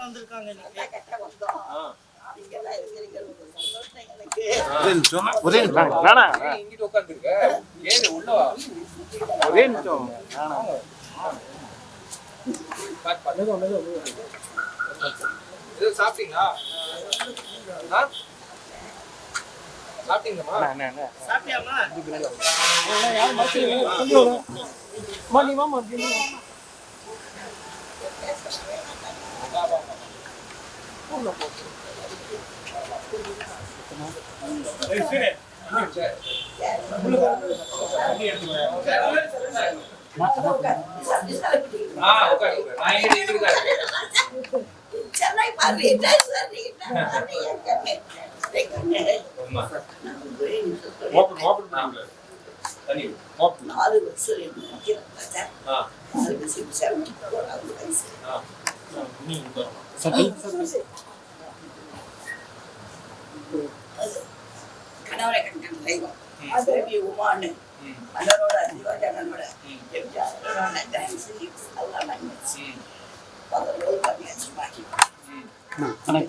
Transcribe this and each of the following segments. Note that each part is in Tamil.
வந்திருக்காங்க ஒரே நிமிஷம் சாப்பிட்டீங்களா? சாப்பிட்டீங்கம்மா? சாப்பிட்டியாமா? கணவரை கண்டன் தெய்வம் தேவி உமானு மன்னரோட சிவாஜனோட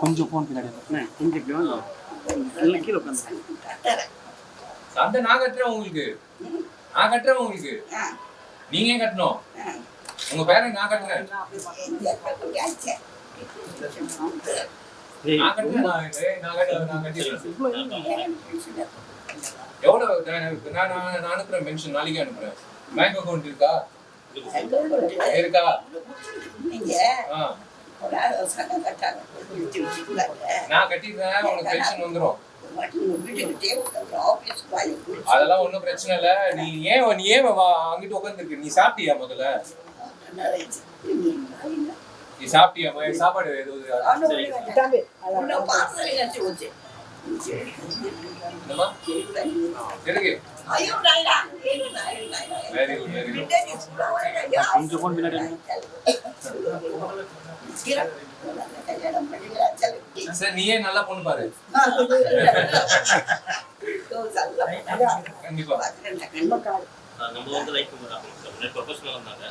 கொஞ்சம் போன் பின்னாடி கொஞ்சம் கீழே உட்காந்து அந்த நான் கட்டுறேன் உங்களுக்கு, நான் கட்டுறேன் உங்களுக்கு, நீங்க கட்டணும். உங்க பேரை நான் கட்டுறேன், எவ்வளவு நான் அனுப்புறேன் பென்ஷன் நாளைக்கு அனுப்புறேன். பேங்க் அக்கௌண்ட் இருக்கா? இருக்கா? நான் கட்டிடுறேன், உனக்கு பென்ஷன் வந்துடும். அதெல்லாம் ஒண்ணும் பிரச்சனை இல்ல. நீ ஏன் அங்கிட்டு உட்காந்துருக்கு? நீ சாப்பிட்டியா? முதல்ல நீ சாப்பிட்டியா? சாப்பாடு எதுவும் கொஞ்சம் போன் பின்னாடி சார். நீயே நல்லா பொண்ணு பாரு. கண்டிப்பா நம்ம வந்து லைஃப் ப்ரொபஷனல் வந்தாங்க.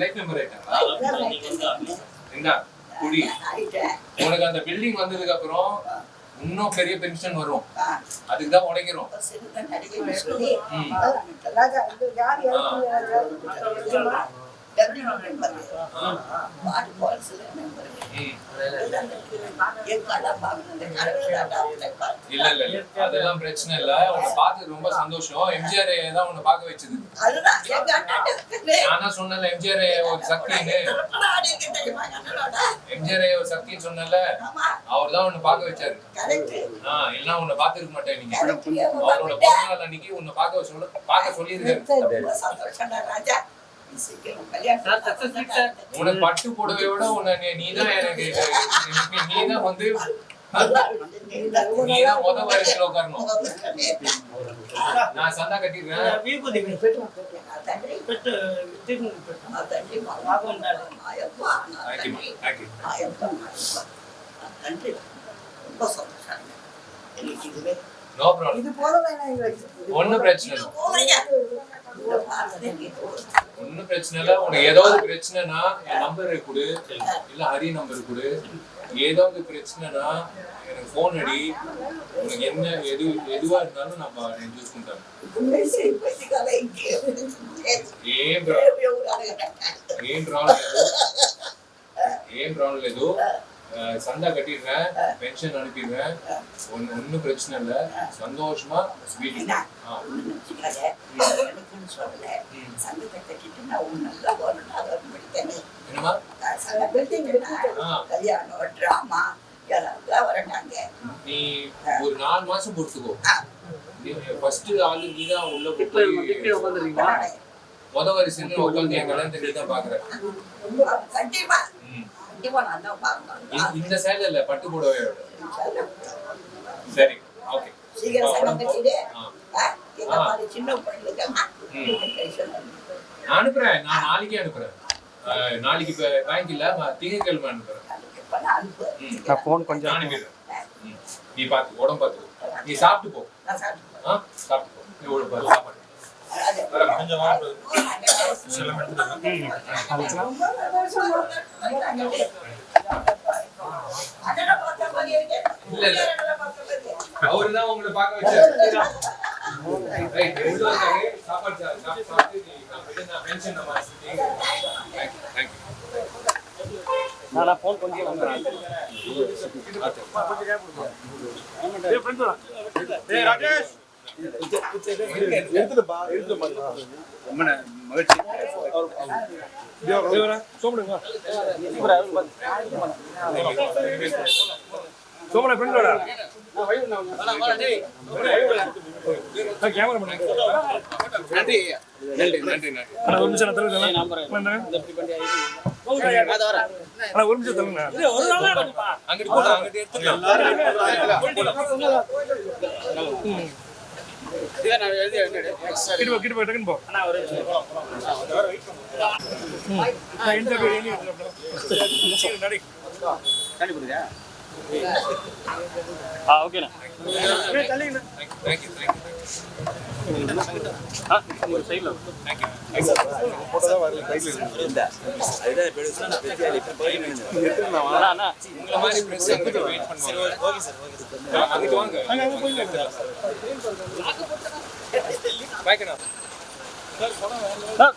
லைஃப் மெம்பர் ஆயிட்டாங்க. குடி உனக்கு அந்த பில்டிங் வந்ததுக்கு அப்புறம் இன்னும் பெரிய பென்ஷன் வரும். அதுக்கு தான் உடைக்கிறோம். இல்ல இல்ல அதெல்லாம் பிரச்சனை இல்ல. உன்னை பார்த்து ரொம்ப சந்தோஷம். எம்ஜிஆர் தான் உன்னை பார்க்க வச்சது. நான் சொன்னல எம்ஜிஆர் ஒரு சக்தின்னு. எம்ஜிஆர் ஒரு சக்தின்னு சொன்னல, அவர் தான் உன்னை பார்க்க வச்சாரு. எல்லாம் உன்னை பார்த்துருக்க மாட்டேன். நீங்க அவரோட பிறந்த நாள் அன்னைக்கு உன்னை பார்க்க சொல்லியிருக்காரு. உனக்கு பட்டு புடவையோட நீதான் எனக்கு நீதான் வந்து நீதான் முத வரிசையில உட்காரணும். நான் சந்தா கட்டிடுறேன். No problem. ஒன்னும் பிரச்சனை இல்லை. ஒன்னும் பிரச்சனை இல்ல. உனக்கு ஏதாவது பிரச்சனைனா என் நம்பரை கொடு, இல்ல ஹரி நம்பர் கொடு. ஏதாவது பிரச்சனைனா எனக்கு போன் அடி. உனக்கு என்ன எதுவா இருந்தாலும் நான் யூஸ் பண்றேன். ஏன் ப்ராப்ளம் ஏதோ சந்தா கட்டிடுறேன், பென்ஷன் அனுப்பிடுறேன். ஒன்னும் பிரச்சனை இல்ல. சந்தோஷமா வீட்டுக்கு நீ ஒரு 4 மாசம் பொறுத்துக்கோ. ஃபர்ஸ்ட் ஆளு நீதான் உள்ள முத வரிசையில உட்காந்து என் கல்யாணத்தை நீதான் பாக்குற. இந்த சேலை இல்ல, பட்டு புடவையோட. சரி ஓகே. நான் அனுப்புறேன். நான் நாளைக்கே அனுப்புறேன். நாளைக்கு பேங்க் இல்ல, திங்கட்கிழமை அனுப்புறேன். கொஞ்சம் அனுப்பிடுறேன். நீ பாத்து உடம்பு பாத்துக்கோ. நீ சாப்பிட்டு போ. சாப்பிட்டு போ. சாப்பாடு இல்ல இல்ல அவருதான் உங்களை பார்க்க வச்சாரு. ரைட் எவ்வளோ சாப்பாடு சாப்பிட்டு நான் மென்ஷன் நம்ம தேங்க்யூ நான் ஃபோன் கொஞ்சம் வந்துடுறேன். ரொம்ப மகிழ்ச்சி. சோமன ஃப்ரெண்டோட கேமரா பண்ணு. நன்றி நன்றி நன்றி நன்றி. ஒரு நிமிஷம் தருங்க. ஒரு நிமிஷம் தருங்க. அங்கிட்டு போடா அங்கிட்டு எடுத்துக்கலாம். கிட்ட போய் டக்குன்னு போ. ஓகேண்ணா. தேங்க்யூ ஒரு சைடில் அண்ணா உங்களை மாதிரி பிரஸ் அங்கிட்டு வெயிட் பண்ணுவாங்க. அங்கிட்டு வாங்க. பாய்க்கண்ணா. சார்